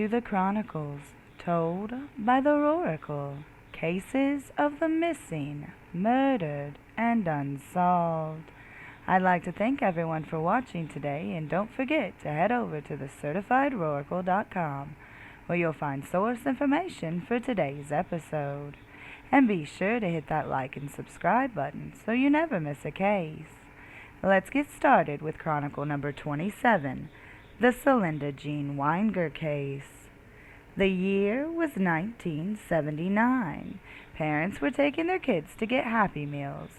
to the Chronicles, told by the Chronikle, cases of the missing, murdered, and unsolved. I'd like to thank everyone for watching today, and don't forget to head over to thecertifiedroracle.com, where you'll find source information for today's episode. And be sure to hit that like and subscribe button so you never miss a case. Let's get started with Chronicle number 27, the Selinda Winegar case. The year was 1979. Parents were taking their kids to get Happy Meals.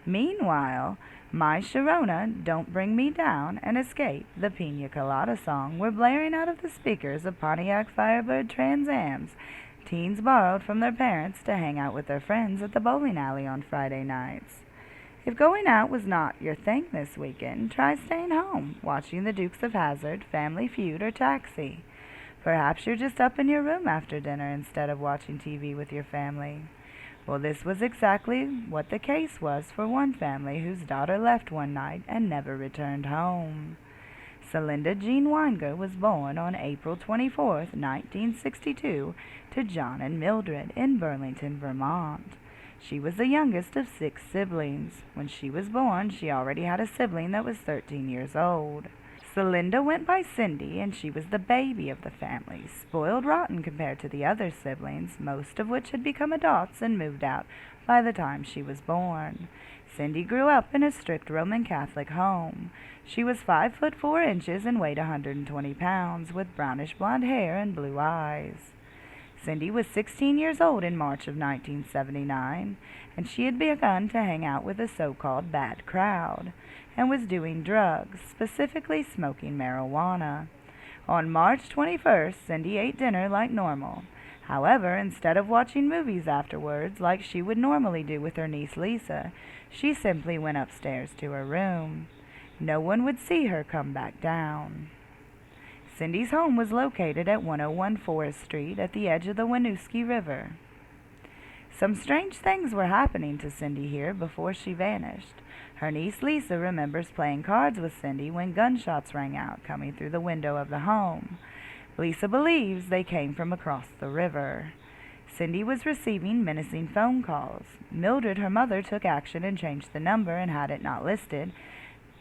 Meanwhile, My Sharona, Don't Bring Me Down, and Escape, the Pina Colada song, were blaring out of the speakers of Pontiac Firebird Trans Ams teens borrowed from their parents to hang out with their friends at the bowling alley on Friday nights. If going out was not your thing this weekend, try staying home, watching the Dukes of Hazzard, Family Feud, or Taxi. Perhaps you're just up in your room after dinner instead of watching TV with your family. Well, this was exactly what the case was for one family whose daughter left one night and never returned home. Selinda Jean Winegar was born on April 24, 1962, to John and Mildred in Burlington, Vermont. She was the youngest of 6 siblings. When she was born, she already had a sibling that was 13 years old. Selinda went by Cindy, and she was the baby of the family, spoiled rotten compared to the other siblings, most of which had become adults and moved out by the time she was born. Cindy grew up in a strict Roman Catholic home. She was 5 foot 4 inches and weighed 120 pounds, with brownish blonde hair and blue eyes. Cindy was 16 years old in March of 1979, and she had begun to hang out with a so-called bad crowd, and was doing drugs, specifically smoking marijuana. On March 21st, Cindy ate dinner like normal. However, instead of watching movies afterwards like she would normally do with her niece Lisa, she simply went upstairs to her room. No one would see her come back down. Cindy's home was located at 101 Forest Street at the edge of the Winooski River. Some strange things were happening to Cindy here before she vanished. Her niece Lisa remembers playing cards with Cindy when gunshots rang out coming through the window of the home. Lisa believes they came from across the river. Cindy was receiving menacing phone calls. Mildred, her mother, took action and changed the number and had it not listed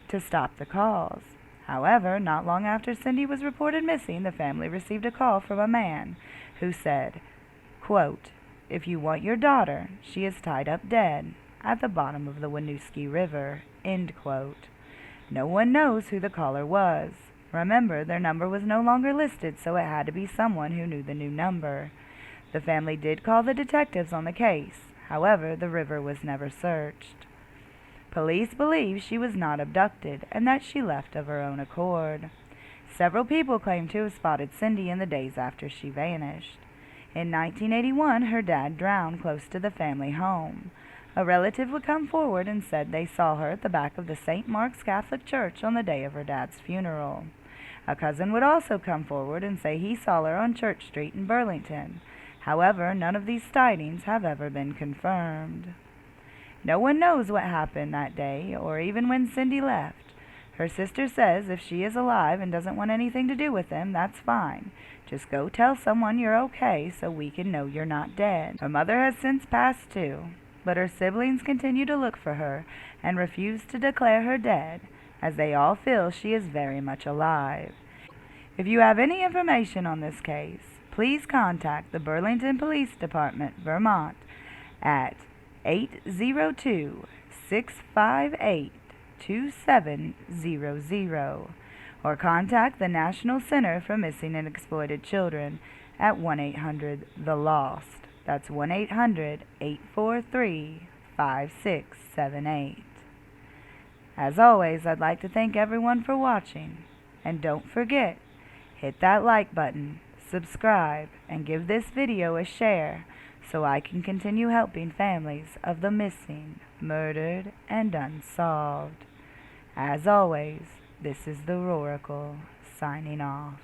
to stop the calls. However, not long after Cindy was reported missing, the family received a call from a man who said, quote, "If you want your daughter, she is tied up dead at the bottom of the Winooski River," end quote. No one knows who the caller was. Remember, their number was no longer listed, so it had to be someone who knew the new number. The family did call the detectives on the case. However, the river was never searched. Police believe she was not abducted and that she left of her own accord. Several people claim to have spotted Cindy in the days after she vanished. In 1981, her dad drowned close to the family home. A relative would come forward and said they saw her at the back of the St. Mark's Catholic Church on the day of her dad's funeral. A cousin would also come forward and say he saw her on Church Street in Burlington. However, none of these sightings have ever been confirmed. No one knows what happened that day or even when Cindy left. Her sister says if she is alive and doesn't want anything to do with them, that's fine. Just go tell someone you're okay so we can know you're not dead. Her mother has since passed too, but her siblings continue to look for her and refuse to declare her dead, as they all feel she is very much alive. If you have any information on this case, please contact the Burlington Police Department, Vermont, at 802-658-2700, or contact the National Center for Missing and Exploited Children at 1-800-THE-LOST. That's 1-800-843-5678. As always, I'd like to thank everyone for watching. And don't forget, hit that like button, subscribe, and give this video a share so I can continue helping families of the missing, murdered, and unsolved. As always, this is the Chronikle, signing off.